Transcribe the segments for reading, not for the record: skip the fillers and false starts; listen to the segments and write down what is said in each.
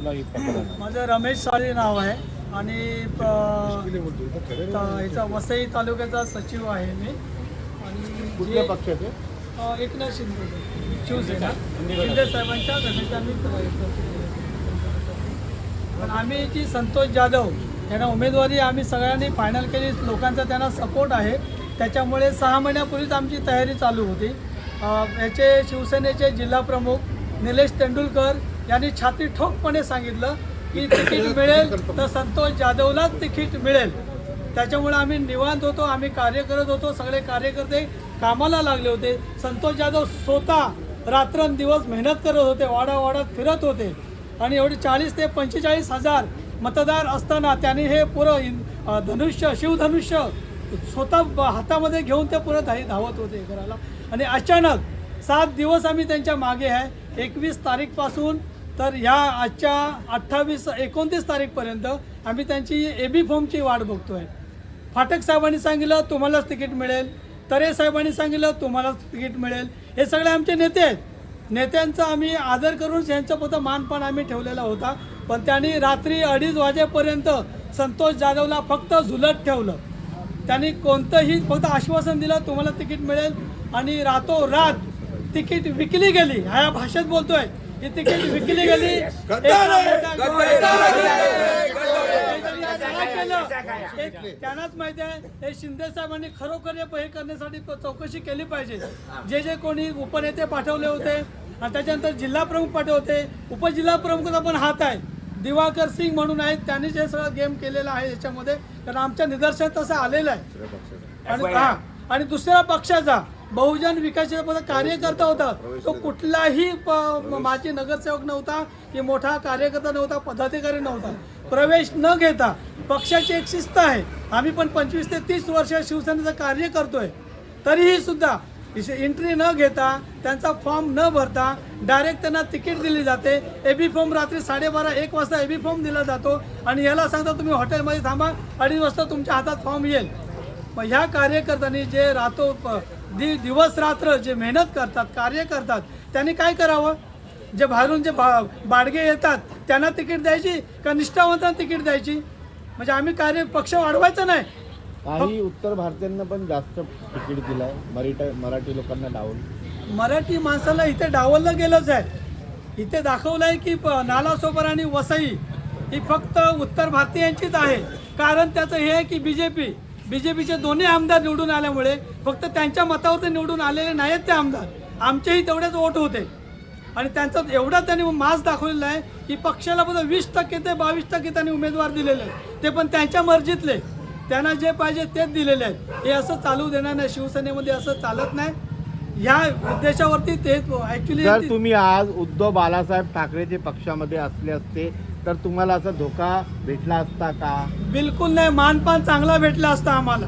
माझं रमेश साळी नाव आहे आणि याचा वसई तालुक्याचा सचिव आहे मी. आणि कुठल्या पक्षाचे? एकनाथ शिंदे, शिवसेना, शिंदे साहेबांच्या गटाचे आम्ही पण आम्ही जी संतोष जाधव यांना उमेदवारी आम्ही सगळ्यांनी फायनल केली. लोकांचा त्यांना सपोर्ट आहे, त्याच्यामुळे 6 महिन्यापूर्वीच आमची तयारी चालू होती. याचे शिवसेनेचे जिल्हाप्रमुख निलेश तेंडुलकर यांनी छाती ठोकपणे सांगितलं की तिकीट मिळेल तर संतोष जाधवलाच तिकीट मिळेल. त्याच्यामुळे आम्ही निवांत होतो, आम्ही कार्य करत होतो. सगळे कार्यकर्ते कामाला लागले होते. संतोष जाधव स्वतः रात्रंदिवस मेहनत करत होते, वाडावाडात फिरत होते आणि एवढे 40 ते 45 हजार मतदार असताना त्यांनी हे पुरं धनुष्य, शिवधनुष्य स्वतः हातामध्ये घेऊन ते पुरं धावत होते करायला. आणि अचानक 7 दिवस आम्ही त्यांच्या मागे आहे. 21 तारीखपासून तर ह्या आजच्या 29 तारीखपर्यंत आम्ही त्यांची AB फॉर्मची वाट बघतो आहे. फाटक साहेबांनी सांगितलं तुम्हालाच तिकीट मिळेल, तरे साहेबांनी सांगितलं तुम्हालाच तिकीट मिळेल. हे सगळे आमचे नेते आहेत. नेत्यांचा आम्ही आदर करून त्यांच्यापुरतं मानपान आम्ही ठेवलेला होता. पण त्यांनी रात्री 2:30 वाजेपर्यंत संतोष जाधवला फक्त झुलत ठेवलं. त्यांनी कोणतंही फक्त आश्वासन दिलं तुम्हाला तिकीट मिळेल आणि रातोरात तिकीट विकली गेली. ह्या भाषेत बोलतोय ही तिकीट विकली गेली. त्यांनाच माहिती आहे. हे शिंदे साहेबांनी खरोखर हे करण्यासाठी चौकशी केली पाहिजे. जे कोणी उपनेते पाठवले होते आणि त्याच्यानंतर जिल्हा प्रमुख पाठवले होते, उपजिल्हा प्रमुखाचा पण हात आहे. दिवाकर सिंग म्हणून आहेत, त्यांनी जे सगळं गेम केलेलं आहे याच्यामध्ये, कारण आमच्या निदर्शनात तसं आलेलं आहे. आणि दुसऱ्या पक्षाचा बहुजन विकासाचा कार्यकर्ता होता, तो कुठलाही माजी नगरसेवक नव्हता की मोठा कार्यकर्ता नव्हता, पदाधिकारी नव्हता. प्रवेश न घेता पक्षाची एक शिस्त आहे. आम्ही पण 25 ते 30 वर्ष शिवसेनेचं कार्य करतोय, तरीही सुद्धा एंट्री न घेता त्यांचा फॉर्म न भरता डायरेक्ट त्यांना तिकीट दिली जाते. AB फॉर्म रात्री 12:30-1 वाजता AB फॉर्म दिला जातो आणि याला सांगता तुम्ही हॉटेलमध्ये थांबा, 2:30 वाजता तुमच्या हातात फॉर्म येईल. मग ह्या कार्यकर्त्यांनी जे दिवस रात्र जे मेहनत करतात, कार्य करतात, त्यांनी काय करावं? जे बाहेरून जे बाडगे येतात त्यांना तिकीट द्यायची का निष्ठावंतांना तिकीट द्यायची? म्हणजे आम्ही पक्ष वाढवायचं नाही. काही उत्तर भारतीयांना पण जास्त तिकीट दिलाय, मराठी लोकांना डावल. मराठी माणसाला इथे डावललं गेलंच आहे. इथे दाखवलं आहे की नालासोपारा आणि वसई ही फक्त उत्तर भारतीयांचीच आहे. कारण त्याचं हे आहे की बीजेपीचे दोन्ही आमदार निवडून आल्यामुळे फक्त त्यांच्या मतावर ते निवडून आलेले नाहीत ते आमदार, आमचेही तेवढेच वोट होते. आणि त्यांचा एवढा त्यांनी मास दाखवलेला आहे की पक्षाला फक्त 20% ते 22% त्यांनी उमेदवार दिलेले आहेत, ते पण त्यांच्या मर्जीतले. त्यांना जे पाहिजे तेच दिलेले आहेत. हे असं चालू देणार नाही. शिवसेनेमध्ये असं चालत नाही. ह्या उद्देशावरती ते ॲक्च्युली जर तुम्ही आज उद्धव बाळासाहेब ठाकरेचे पक्षामध्ये असले असते तर तुम्हाला असा धोका भेटला असता का? बिलकुल नाही. मानपान चांगला भेटला असता आम्हाला.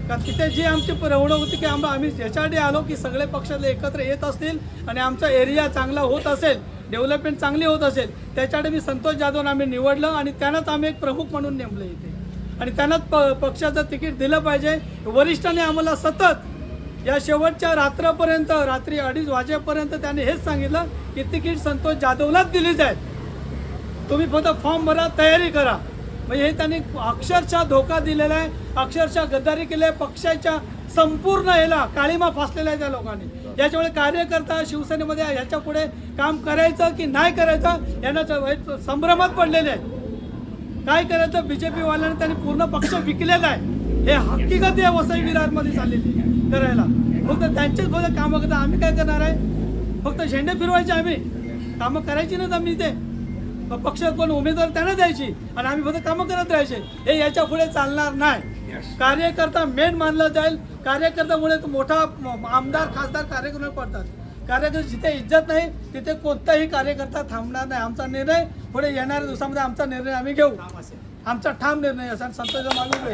कारण तिथे जी आमची परवडणूक होती की आम्ही याच्यासाठी आलो की सगळे पक्षातले एकत्र येत असतील आणि आमचा एरिया चांगला होत असेल, डेव्हलपमेंट चांगली होत असेल, त्याच्यासाठी मी संतोष जाधवला आम्ही निवडलं आणि त्यांनाच आम्ही एक प्रमुख म्हणून नेमलं इथे. आणि त्यांनाच पक्षाचं तिकीट दिलं पाहिजे. वरिष्ठांनी आम्हाला सतत या शेवटच्या रात्रपर्यंत, रात्री 2:30 वाजेपर्यंत त्यांनी हेच सांगितलं की तिकीट संतोष जाधवलाच दिली जाईल, तुम्ही फक्त फॉर्म भरा, तयारी करा. म्हणजे हे त्यांनी अक्षरशः धोका दिलेला आहे, अक्षरशः गद्दारी केली आहे. पक्षाच्या संपूर्ण याला काळीमा फासलेला आहे त्या लोकांनी. याच्यामुळे कार्यकर्ता शिवसेनेमध्ये ह्याच्या पुढे काम करायचं की नाही करायचं यांना संभ्रमात पडलेले आहेत. काय करायचं? BJP-वाल्यांनी त्यांनी पूर्ण पक्ष विकलेला आहे. हे हकीकत आहे वसई विरारमध्ये चाललेली करायला. फक्त त्यांचेच फक्त कामं करता. आम्ही काय करणार आहे? फक्त झेंडे फिरवायचे, आम्ही कामं करायची नाहीत. आम्ही इथे पक्षात कोण उमेदवार त्यांना द्यायची आणि आम्ही फक्त कामं करत राहायचे. हे याच्या पुढे चालणार नाही. कार्यकर्ता मेन मानला जाईल. कार्यकर्त्यामुळे मोठा आमदार, खासदार कार्यकर्ते पडतात. कार्यकर्ता जिथे इज्जत नाही तिथे कोणताही कार्यकर्ता थांबणार नाही. आमचा निर्णय पुढे येणाऱ्या दिवसामध्ये आमचा निर्णय आम्ही घेऊ. आमचा ठाम निर्णय असा संतोष मागू.